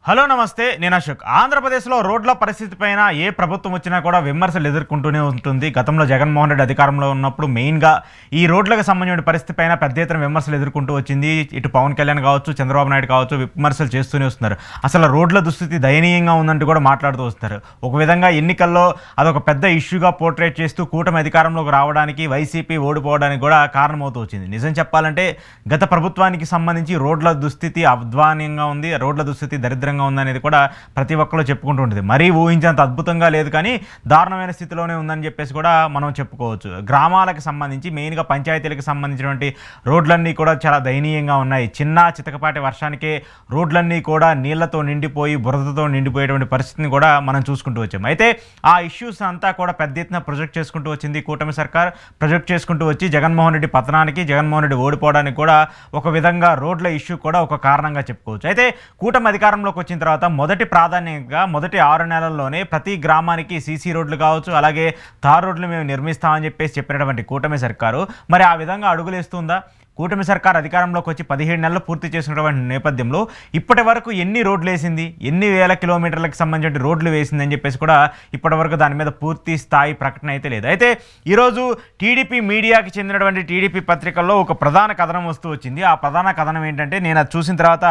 Hello నమస్తే నేను అశోక్. ఆంధ్రప్రదేశ్లో రోడ్ల పరిస్థితిపైన ఏ ప్రభుత్వం వచ్చినా కూడా విమర్శలు ఎదుర్కొంటూనే ఉంటుంది. గతంలో జగన్మోహన్ రెడ్డి అధికారంలో ఉన్నప్పుడు మెయిన్గా ఈ రోడ్లకు సంబంధించిన పరిస్థితిపైన పెద్ద ఎత్తున విమర్శలు ఎదుర్కొంటూ వచ్చింది. ఇటు పవన్ కళ్యాణ్ కావచ్చు, చంద్రబాబు నాయుడు కావచ్చు, విమర్శలు చేస్తూనే వస్తున్నారు. అసలు రోడ్ల దుస్థితి దయనీయంగా ఉందంటూ కూడా మాట్లాడుతూ వస్తున్నారు. ఒక విధంగా ఎన్నికల్లో అదొక పెద్ద ఇష్యూగా పోర్ట్రేట్ చేస్తూ కూటమి అధికారంలోకి రావడానికి, వైసీపీ ఓడిపోవడానికి కూడా కారణమవుతూ వచ్చింది. నిజం చెప్పాలంటే గత ప్రభుత్వానికి సంబంధించి రోడ్ల దుస్థితి అధ్వానంగా ఉంది, రోడ్ల దుస్థితి దరిద్రంగా ఉందనేది కూడా ప్రతి ఒక్కరు చెప్పుకుంటూ ఉంటుంది. మరీ ఊహించేంత అద్భుతంగా లేదు, కానీ దారుణమైన స్థితిలోనే ఉందని చెప్పేసి కూడా మనం చెప్పుకోవచ్చు. గ్రామాలకు సంబంధించి మెయిన్గా పంచాయతీలకు సంబంధించినటువంటి రోడ్లన్నీ కూడా చాలా దయనీయంగా ఉన్నాయి. చిన్న చితకపాటి వర్షానికే రోడ్లన్నీ కూడా నీళ్లతో నిండిపోయి బురదతో నిండిపోయేటువంటి పరిస్థితిని కూడా మనం చూసుకుంటూ వచ్చాం. అయితే ఆ ఇష్యూస్ అంతా కూడా పెద్ద ఎత్తున ప్రొజెక్ట్ చేసుకుంటూ వచ్చింది కూటమి సర్కార్. ప్రొజెక్ట్ చేసుకుంటూ వచ్చి జగన్మోహన్ రెడ్డి పతనానికి, జగన్మోహన్ రెడ్డి ఓడిపోవడానికి కూడా ఒక విధంగా రోడ్ల ఇష్యూ కూడా ఒక కారణంగా చెప్పుకోవచ్చు. అయితే కూటమి అధికారంలోకి వచ్చిన తర్వాత మొదటి ప్రాధాన్యతగా మొదటి 6 నెలల్లోనే ప్రతి గ్రామానికి సీసీ రోడ్లు కావచ్చు, అలాగే తార్ రోడ్లు మేము నిర్మిస్తామని చెప్పినటువంటి కూటమి సర్కారు మరి ఆ విధంగా అడుగులేస్తుందా? కూటమి సర్కార్ అధికారంలోకి వచ్చి 17 నెలలు పూర్తి చేసినటువంటి నేపథ్యంలో ఇప్పటి వరకు ఎన్ని రోడ్లు వేసింది, ఎన్ని వేల కిలోమీటర్లకు సంబంధించిన రోడ్లు వేసింది అని చెప్పేసి కూడా ఇప్పటి వరకు దాని మీద పూర్తి స్థాయి ప్రకటన అయితే లేదు. అయితే ఈరోజు టీడీపీ మీడియాకి చెందినటువంటి టీడీపీ పత్రికల్లో ఒక ప్రధాన కథనం వస్తూ వచ్చింది. ఆ ప్రధాన కథనం ఏంటంటే నేను అది చూసిన తర్వాత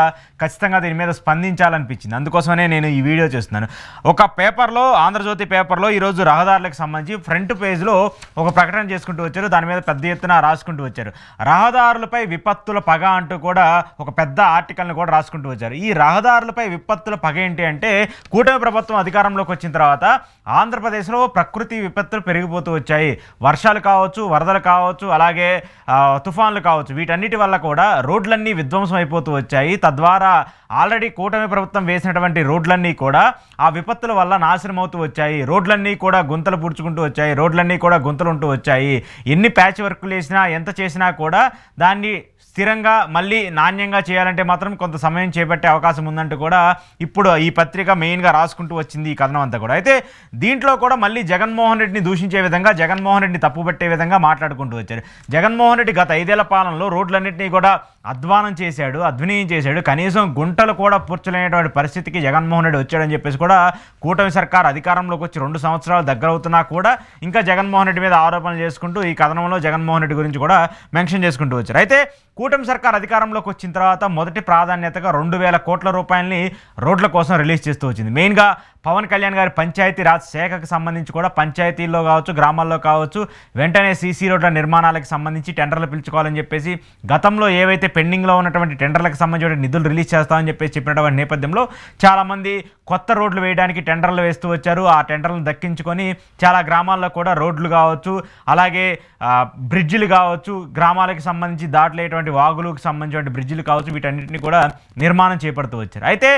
ఖచ్చితంగా దీని మీద స్పందించాలనిపించింది. అందుకోసమనే నేను ఈ వీడియో చేస్తున్నాను. ఒక పేపర్లో, ఆంధ్రజ్యోతి పేపర్లో ఈరోజు రహదారులకు సంబంధించి ఫ్రంట్ పేజ్లో ఒక ప్రకటన చేసుకుంటూ వచ్చారు. దాని మీద పెద్ద ఎత్తున రాసుకుంటూ వచ్చారు. రహదారులపై విపత్తుల పగ అంటూ కూడా ఒక పెద్ద ఆర్టికల్ని కూడా రాసుకుంటూ వచ్చారు. ఈ రహదారులపై విపత్తుల పగ ఏంటి అంటే, కూటమి ప్రభుత్వం అధికారంలోకి వచ్చిన తర్వాత ఆంధ్రప్రదేశ్లో ప్రకృతి విపత్తులు పెరిగిపోతూ వచ్చాయి. వర్షాలు కావచ్చు, వరదలు కావచ్చు, అలాగే తుఫాన్లు కావచ్చు, వీటన్నిటి వల్ల కూడా రోడ్లన్నీ విధ్వంసం అయిపోతూ వచ్చాయి. తద్వారా ఆల్రెడీ కూటమి ప్రభుత్వం వేసినటువంటి రోడ్లన్నీ కూడా ఆ విపత్తుల వల్ల నాశనం అవుతూ వచ్చాయి. రోడ్లన్నీ కూడా గుంతలు పుడుచుకుంటూ వచ్చాయి, రోడ్లన్నీ కూడా గుంతలు ఉంటూ వచ్చాయి. ఎన్ని ప్యాచ్ వర్కులు వేసినా, ఎంత చేసినా కూడా దాన్ని స్థిరంగా మళ్ళీ నాణ్యంగా చేయాలంటే మాత్రం కొంత సమయం చేపట్టే అవకాశం ఉందంటూ కూడా ఇప్పుడు ఈ పత్రిక మెయిన్గా రాసుకుంటూ వచ్చింది ఈ కథనం అంతా కూడా. అయితే దీంట్లో కూడా మళ్ళీ జగన్మోహన్ రెడ్డిని దూషించే విధంగా, జగన్మోహన్ రెడ్డిని తప్పుపట్టే విధంగా మాట్లాడుకుంటూ వచ్చారు. జగన్మోహన్ రెడ్డి గత 5 ఏళ్ల పాలనలో రోడ్లన్నింటినీ కూడా అధ్వానం చేశాడు, అధ్వినీయం చేశాడు. కనీసం గుంటలు కూడా పూడ్చలేనటువంటి పరిస్థితికి జగన్మోహన్ రెడ్డి వచ్చాడని చెప్పేసి కూడా కూటమి సర్కార్ అధికారంలోకి వచ్చి 2 సంవత్సరాలు దగ్గరవుతున్నా కూడా ఇంకా జగన్మోహన్ రెడ్డి మీద ఆరోపణలు చేసుకుంటూ ఈ కథనంలో జగన్మోహన్ రెడ్డి గురించి కూడా మెన్షన్ చేసుకుంటూ వచ్చారు. అయితే కూటమి సర్కార్ అధికారంలోకి వచ్చిన తర్వాత మొదటి ప్రాధాన్యతగా 2,000 కోట్ల రూపాయలని రోడ్ల కోసం రిలీజ్ చేస్తూ వచ్చింది. మెయిన్గా పవన్ కళ్యాణ్ గారి పంచాయతీరాజ్ శాఖకు సంబంధించి కూడా పంచాయతీల్లో కావచ్చు, గ్రామాల్లో కావచ్చు, వెంటనే సీసీ రోడ్ల నిర్మాణాలకు సంబంధించి టెండర్లు పిలుచుకోవాలని చెప్పేసి గతంలో ఏవైతే పెండింగ్లో ఉన్నటువంటి టెండర్లకు సంబంధించిన నిధులు రిలీజ్ చేస్తామని చెప్పేసి చెప్పినటువంటి నేపథ్యంలో చాలామంది కొత్త రోడ్లు వేయడానికి టెండర్లు వేస్తూ వచ్చారు. ఆ టెండర్లను దక్కించుకొని చాలా గ్రామాల్లో కూడా రోడ్లు కావచ్చు, అలాగే బ్రిడ్జిలు కావచ్చు, గ్రామాలకు సంబంధించి దాటలేటువంటి వాగులకు సంబంధించిన బ్రిడ్జిలు కావచ్చు, వీటన్నిటిని కూడా నిర్మాణం చేపడుతూ వచ్చారు. అయితే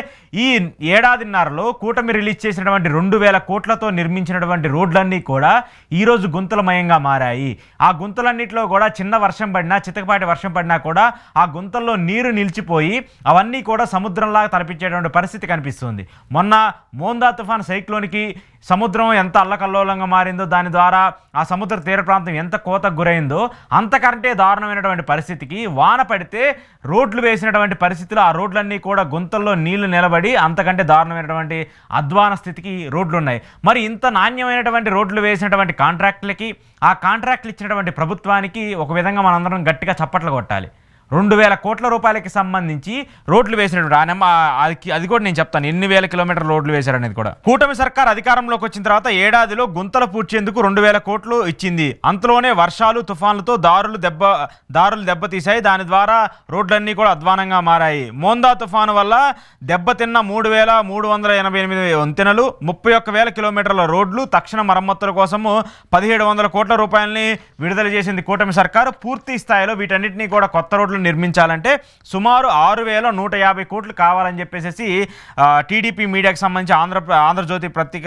ఈ ఏడాదిన్నరలో కూటమి రిలీజ్ చేసినటువంటి 2,000 కోట్లతో నిర్మించినటువంటి రోడ్లన్నీ కూడా ఈరోజు గుంతలమయంగా మారాయి. ఆ గుంతలన్నింటిలో కూడా చిన్న వర్షం పడినా, చితకపాటి వర్షం పడినా కూడా ఆ గుంతల్లో నీరు నిలిచిపోయి అవన్నీ కూడా సముద్రంలాగా తలపించేటువంటి పరిస్థితి కనిపిస్తుంది. మొన్న మోందా తుఫాన్ సైక్లోన్కి సముద్రం ఎంత అల్లకల్లోలంగా మారిందో, దాని ద్వారా ఆ సముద్ర తీర ప్రాంతం ఎంత కోతకు గురైందో అంతకంటే దారుణమైనటువంటి పరిస్థితికి వాన పడితే రోడ్లు వేసినటువంటి పరిస్థితులు ఆ రోడ్లన్నీ కూడా గుంతల్లో నీళ్లు నిలబడి అంతకంటే దారుణమైనటువంటి అధ్వాన స్థితికి రోడ్లు ఉన్నాయి. మరి ఇంత నాణ్యమైనటువంటి రోడ్లు వేసినటువంటి కాంట్రాక్టులకి, ఆ కాంట్రాక్టులు ఇచ్చినటువంటి ప్రభుత్వానికి ఒక విధంగా మనందరం గట్టిగా చప్పట్లు కొట్టాలి. 2,000 కోట్ల రూపాయలకి సంబంధించి రోడ్లు వేసినటువంటి అది కూడా నేను చెప్తాను ఎన్ని వేల కిలోమీటర్ల రోడ్లు వేశారనేది కూడా. కూటమి సర్కార్ అధికారంలోకి వచ్చిన తర్వాత ఏడాదిలో గుంతలు పూడ్చేందుకు 2,000 కోట్లు ఇచ్చింది. అంతలోనే వర్షాలు, తుఫాన్లతో దారులు దెబ్బతీశాయి. దాని ద్వారా రోడ్లన్నీ కూడా అధ్వానంగా మారాయి. మోందా తుఫాను వల్ల దెబ్బతిన్న 3,388 వంతెనలు, 31,000 కిలోమీటర్ల రోడ్లు, తక్షణ మరమ్మతుల కోసము 1,700 కోట్ల రూపాయలని విడుదల చేసింది కూటమి సర్కారు. పూర్తి స్థాయిలో వీటన్నిటినీ కూడా కొత్త రోడ్లు నిర్మించాలంటే సుమారు 6,150 కోట్లు కావాలని చెప్పేసి టీడీపీ మీడియాకి సంబంధించి ఆంధ్రజ్యోతి పత్రిక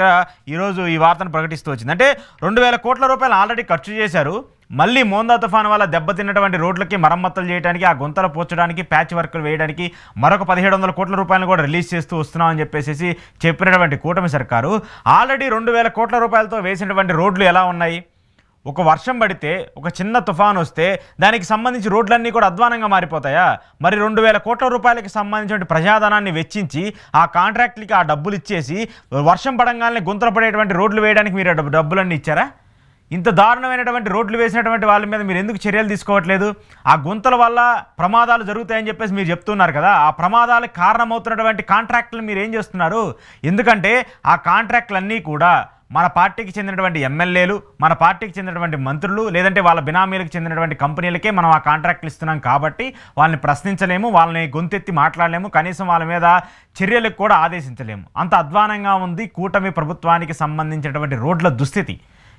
ఈరోజు ఈ వార్తను ప్రకటిస్తూ వచ్చింది. అంటే 2,000 కోట్ల రూపాయలు ఆల్రెడీ ఖర్చు చేశారు. మళ్ళీ మోందా తుఫాన్ వల్ల దెబ్బతిన్నటువంటి రోడ్లకి మరమ్మతులు చేయడానికి, ఆ గుంతలు పూడ్చడానికి, ప్యాచ్ వర్కులు వేయడానికి మరొక 1,700 కోట్ల రూపాయలు కూడా రిలీజ్ చేస్తూ వస్తున్నామని చెప్పేసి చెప్పినటువంటి కూటమి సర్కారు ఆల్రెడీ 2,000 కోట్ల రూపాయలతో వేసినటువంటి రోడ్లు ఎలా ఉన్నాయి? ఒక వర్షం పడితే ఒక చిన్న తుఫాన్ వస్తే దానికి సంబంధించి రోడ్లన్నీ కూడా అధ్వానంగా మారిపోతాయా? మరి 2,000 కోట్ల రూపాయలకి సంబంధించిన ప్రజాధనాన్ని వెచ్చించి ఆ కాంట్రాక్ట్లకి ఆ డబ్బులు ఇచ్చేసి వర్షం పడంగానే గుంతలు పడేటువంటి రోడ్లు వేయడానికి మీరు డబ్బులన్నీ ఇచ్చారా? ఇంత దారుణమైనటువంటి రోడ్లు వేసినటువంటి వాళ్ళ మీద మీరు ఎందుకు చర్యలు తీసుకోవట్లేదు? ఆ గుంతల వల్ల ప్రమాదాలు జరుగుతాయని చెప్పేసి మీరు చెప్తున్నారు కదా, ఆ ప్రమాదాలకు కారణమవుతున్నటువంటి కాంట్రాక్టులు మీరు ఏం చేస్తున్నారు? ఎందుకంటే ఆ కాంట్రాక్టులన్నీ కూడా మన పార్టీకి చెందినటువంటి ఎమ్మెల్యేలు, మన పార్టీకి చెందినటువంటి మంత్రులు, లేదంటే వాళ్ళ బినామీలకు చెందినటువంటి కంపెనీలకే మనం ఆ కాంట్రాక్టులు ఇస్తున్నాం కాబట్టి వాళ్ళని ప్రశ్నించలేము, వాళ్ళని గొంతెత్తి మాట్లాడలేము, కనీసం వాళ్ళ మీద చర్యలకు కూడా ఆదేశించలేము. అంత అధ్వానంగా ఉంది కూటమి ప్రభుత్వానికి సంబంధించినటువంటి రోడ్ల దుస్థితి.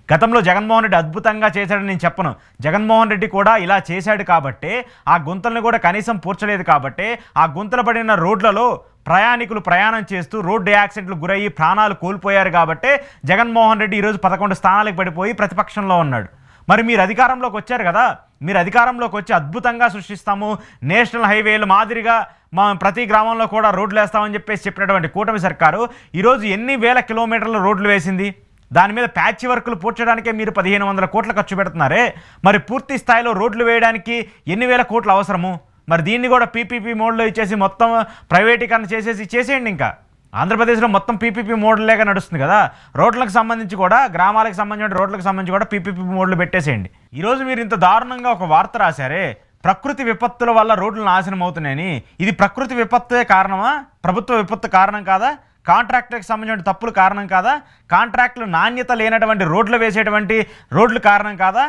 గతంలో జగన్మోహన్ రెడ్డి అద్భుతంగా చేశాడని నేను చెప్పను. జగన్మోహన్ రెడ్డి కూడా ఇలా చేశాడు కాబట్టే ఆ గుంతలను కూడా కనీసం పూడ్చలేదు కాబట్టే ఆ గుంతలు పడిన రోడ్లలో ప్రయాణికులు ప్రయాణం చేస్తూ రోడ్డు యాక్సిడెంట్లు గురయ్యి ప్రాణాలు కోల్పోయారు కాబట్టే జగన్మోహన్ రెడ్డి ఈరోజు 11 స్థానాలకు పడిపోయి ప్రతిపక్షంలో ఉన్నాడు. మరి మీరు అధికారంలోకి వచ్చారు కదా, మీరు అధికారంలోకి వచ్చి అద్భుతంగా సృష్టిస్తాము, నేషనల్ హైవేలు మాదిరిగా మా ప్రతి గ్రామంలో కూడా రోడ్లు వేస్తామని చెప్పినటువంటి కూటమి సర్కారు ఈరోజు ఎన్ని వేల కిలోమీటర్ల రోడ్లు వేసింది? దాని మీద ప్యాచ్ వర్కులు పూడ్చడానికే మీరు 1,500 కోట్లు ఖర్చు పెడుతున్నారే, మరి పూర్తి స్థాయిలో రోడ్లు వేయడానికి ఎన్ని వేల కోట్లు అవసరము? మరి దీన్ని కూడా పీపీపీ మోడ్లో ఇచ్చేసి మొత్తం ప్రైవేటీకరణ చేసేయండి. ఇంకా ఆంధ్రప్రదేశ్లో మొత్తం పీపీపీ మోడ్లేగా నడుస్తుంది కదా, రోడ్లకు సంబంధించి కూడా, గ్రామాలకు సంబంధించిన రోడ్లకు సంబంధించి కూడా పీపీపీ మోడ్లు పెట్టేసేయండి. ఈరోజు మీరు ఇంత దారుణంగా ఒక వార్త రాశారే, ప్రకృతి విపత్తుల వల్ల రోడ్లు నాశనం అవుతున్నాయని. ఇది ప్రకృతి విపత్తే కారణమా? ప్రభుత్వ విపత్తు కారణం కాదా? కాంట్రాక్టులకు సంబంధించిన తప్పులు కారణం కాదా? కాంట్రాక్టులు నాణ్యత లేనటువంటి రోడ్లు వేసేటువంటి రోడ్లు కారణం కాదా?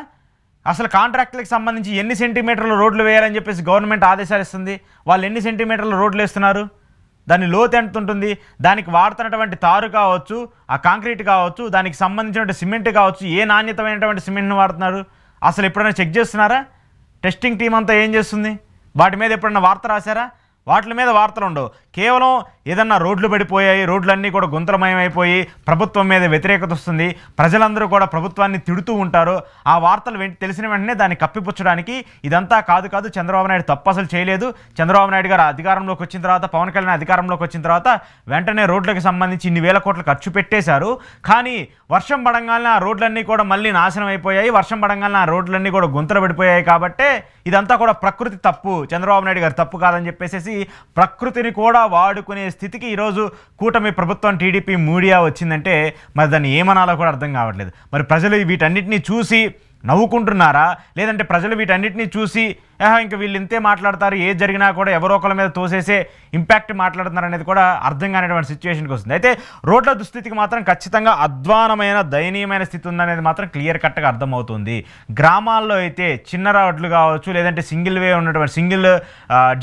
అసలు కాంట్రాక్టులకు సంబంధించి ఎన్ని సెంటీమీటర్ల రోడ్లు వేయాలని చెప్పేసి గవర్నమెంట్ ఆదేశాలు ఇస్తుంది. వాళ్ళు ఎన్ని సెంటీమీటర్ల రోడ్లు వేస్తున్నారు? దాని లోతు ఎంత ఉంటుంది? దానికి వాడుతున్నటువంటి తారు కావచ్చు, ఆ కాంక్రీట్ కావచ్చు, దానికి సంబంధించినటువంటి సిమెంట్ కావచ్చు, ఏ నాణ్యతమైనటువంటి సిమెంట్ని వాడుతున్నారు? అసలు ఎప్పుడైనా చెక్ చేస్తున్నారా? టెస్టింగ్ టీం అంతా ఏం చేస్తుంది? వాటి మీద ఎప్పుడైనా వార్త రాశారా? వాటి మీద వార్తలు ఉండవు. కేవలం ఏదన్నా రోడ్లు పడిపోయాయి, రోడ్లన్నీ కూడా గుంతలమయమైపోయి ప్రభుత్వం మీద వ్యతిరేకత వస్తుంది, ప్రజలందరూ కూడా ప్రభుత్వాన్ని తిడుతూ ఉంటారు. ఆ వార్తలు తెలిసిన వెంటనే దాన్ని కప్పిపుచ్చడానికి ఇదంతా కాదు చంద్రబాబు నాయుడు తప్పు అసలు చేయలేదు, చంద్రబాబు నాయుడు గారు అధికారంలోకి వచ్చిన తర్వాత, పవన్ కళ్యాణ్ అధికారంలోకి వచ్చిన తర్వాత వెంటనే రోడ్లకు సంబంధించి ఇన్ని వేల కోట్లు ఖర్చు పెట్టేశారు, కానీ వర్షం పడంగానే ఆ రోడ్లన్నీ కూడా మళ్ళీ నాశనం అయిపోయాయి, వర్షం పడంగానే ఆ రోడ్లన్నీ కూడా గుంతలు పడిపోయాయి, కాబట్టే ఇదంతా కూడా ప్రకృతి తప్పు, చంద్రబాబు నాయుడు గారు తప్పు కాదని చెప్పేసి ప్రకృతిని కూడా వాడుకునే స్థితికి ఈరోజు కూటమి ప్రభుత్వం టీడీపీ మీడియా వచ్చిందంటే మరి దాన్ని ఏమనాలో కూడా అర్థం కావట్లేదు. మరి ప్రజలు వీటన్నిటిని చూసి నవ్వుకుంటున్నారా, లేదంటే ప్రజలు వీటన్నిటిని చూసి ఇంక వీళ్ళు ఇంతే మాట్లాడతారు, ఏది జరిగినా కూడా ఎవరో ఒకళ్ళ మీద తోసేసే ఇంపాక్ట్ మాట్లాడుతున్నారు అనేది కూడా అర్థం కానిటువంటి సిచ్యువేషన్కి వస్తుంది. అయితే రోడ్ల దుస్థితికి మాత్రం ఖచ్చితంగా అధ్వానమైన దయనీయమైన స్థితి ఉందనేది మాత్రం క్లియర్ కట్గా అర్థమవుతుంది. గ్రామాల్లో అయితే చిన్న రోడ్లు కావచ్చు, లేదంటే సింగిల్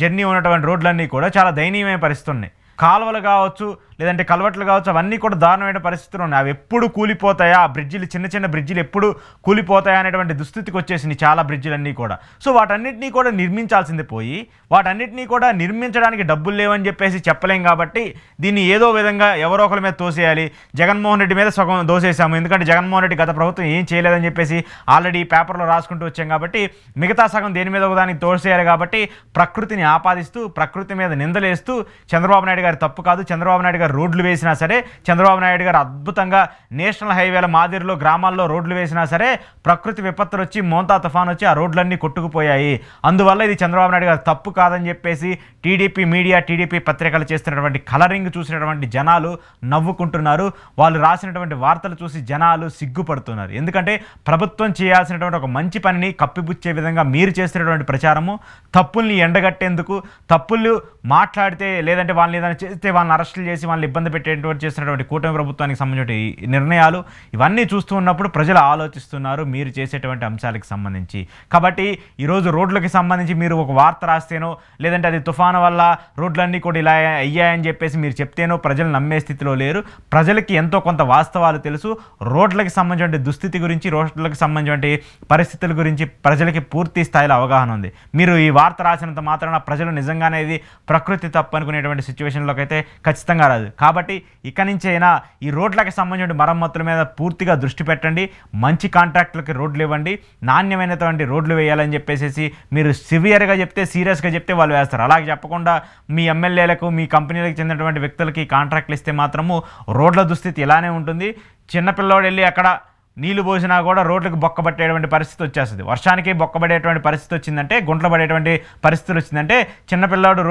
జర్నీ ఉన్నటువంటి రోడ్లన్నీ కూడా చాలా దయనీయమైన పరిస్థితులు ఉన్నాయి. కాలువలు కావచ్చు, లేదంటే కల్వట్లు కావచ్చు, అవన్నీ కూడా దారుణమైన పరిస్థితులు ఉన్నాయి. అవి ఎప్పుడు కూలిపోతాయా, ఆ బ్రిడ్జిలు చిన్న బ్రిడ్జిలు ఎప్పుడు కూలిపోతాయా అనేటువంటి దుస్థితికి వచ్చేసింది చాలా బ్రిడ్జిలన్నీ కూడా. సో వాటన్నిటినీ కూడా నిర్మించాల్సింది పోయి వాటన్నిటినీ కూడా నిర్మించడానికి డబ్బులు లేవని చెప్పేసి చెప్పలేం. కాబట్టి దీన్ని ఏదో విధంగా ఎవరో ఒకరి మీద తోసేయాలి. జగన్మోహన్ రెడ్డి మీద సగం దోసేసాము, ఎందుకంటే జగన్మోహన్ రెడ్డి గత ప్రభుత్వం ఏం చేయలేదని చెప్పేసి ఆల్రెడీ పేపర్లో రాసుకుంటూ వచ్చాం. కాబట్టి మిగతా సగం దేని మీద ఒకదానికి తోసేయాలి. కాబట్టి ప్రకృతిని ఆపాదిస్తూ, ప్రకృతి మీద నిందలేస్తూ చంద్రబాబు నాయుడు గారు తప్పు కాదు, చంద్రబాబు నాయుడు గారు రోడ్లు వేసినా సరే, చంద్రబాబు నాయుడు గారు అద్భుతంగా నేషనల్ హైవేల మాదిరిలో గ్రామాల్లో రోడ్లు వేసినా సరే ప్రకృతి విపత్తులు వచ్చి, మోంతా తుఫాన్ వచ్చి ఆ రోడ్లన్నీ కొట్టుకుపోయాయి. అందువల్ల ఇది చంద్రబాబు నాయుడు గారు తప్పు కాదని చెప్పేసి టీడీపీ మీడియా, టీడీపీ పత్రికలు చేస్తున్నటువంటి కలరింగ్ చూసినటువంటి జనాలు నవ్వుకుంటున్నారు. వాళ్ళు రాసినటువంటి వార్తలు చూసి జనాలు సిగ్గుపడుతున్నారు. ఎందుకంటే ప్రభుత్వం చేయాల్సినటువంటి ఒక మంచి పనిని కప్పిపుచ్చే విధంగా మీరు చేస్తున్నటువంటి ప్రచారము, తప్పుల్ని ఎండగట్టేందుకు, తప్పులు మాట్లాడితే లేదంటే వాళ్ళని ఏదైనా చేస్తే వాళ్ళని అరెస్టులు చేసి వాళ్ళని ఇబ్బంది పెట్టేటువంటి చేస్తున్నటువంటి కూటమి ప్రభుత్వానికి సంబంధించిన నిర్ణయాలు ఇవన్నీ చూస్తూ ఉన్నప్పుడు ప్రజలు ఆలోచిస్తున్నారు మీరు చేసేటువంటి అంశాలకు సంబంధించి. కాబట్టి ఈరోజు రోడ్లకి సంబంధించి మీరు ఒక వార్త రాస్తేనో, లేదంటే అది తుఫాను వల్ల రోడ్లన్నీ కూడా ఇలా అయ్యాయని చెప్పేసి మీరు చెప్తేనో ప్రజలు నమ్మే స్థితిలో లేరు. ప్రజలకి ఎంతో కొంత వాస్తవాలు తెలుసు. రోడ్లకి సంబంధించిన దుస్థితి గురించి, రోడ్లకు సంబంధించిన పరిస్థితుల గురించి ప్రజలకి పూర్తి స్థాయిలో అవగాహన ఉంది. మీరు ఈ వార్త రాసినంత మాత్రాన ప్రజలు నిజంగానే ఇది ప్రకృతి తప్పు అనుకునేటువంటి సిచ్యువేషన్లోకి అయితే ఖచ్చితంగా రాదు. కాబట్టి ఇక నుంచైనా ఈ రోడ్లకు సంబంధించిన మరమ్మతుల మీద పూర్తిగా దృష్టి పెట్టండి. మంచి కాంట్రాక్టులకి రోడ్లు ఇవ్వండి, నాణ్యమైనటువంటి రోడ్లు వేయాలని చెప్పేసి మీరు సివియర్గా చెప్తే, సీరియస్గా చెప్తే వాళ్ళు వేస్తారు. అలాగే చెప్పకుండా మీ ఎమ్మెల్యేలకు, మీ కంపెనీలకు చెందినటువంటి వ్యక్తులకి కాంట్రాక్ట్లు ఇస్తే మాత్రము రోడ్ల దుస్థితి ఇలానే ఉంటుంది. చిన్నపిల్లోడు వెళ్ళి అక్కడ నీళ్లు పోసినా కూడా రోడ్లకు బొక్కబట్టేటువంటి పరిస్థితి వచ్చేస్తుంది. వర్షానికి బొక్కబడేటువంటి పరిస్థితి వచ్చిందంటే, గుంటలు పడేటువంటి పరిస్థితులు వచ్చిందంటే, చిన్నపిల్లాడు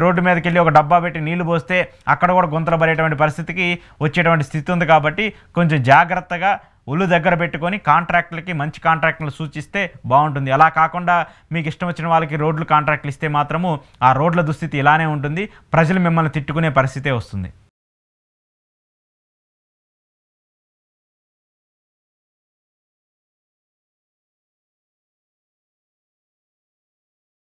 రోడ్డు మీదకి వెళ్ళి ఒక డబ్బా పెట్టి నీళ్లు పోస్తే అక్కడ కూడా గుంతలు పడేటువంటి పరిస్థితికి వచ్చేటువంటి స్థితి ఉంది. కాబట్టి కొంచెం జాగ్రత్తగా ఒళ్ళు దగ్గర పెట్టుకొని కాంట్రాక్టులకి మంచి కాంట్రాక్టులు సూచిస్తే బాగుంటుంది. అలా కాకుండా మీకు ఇష్టం వచ్చిన వాళ్ళకి రోడ్లు కాంట్రాక్టులు ఇస్తే మాత్రము ఆ రోడ్ల దుస్థితి ఇలానే ఉంటుంది. ప్రజలు మిమ్మల్ని తిట్టుకునే పరిస్థితే వస్తుంది.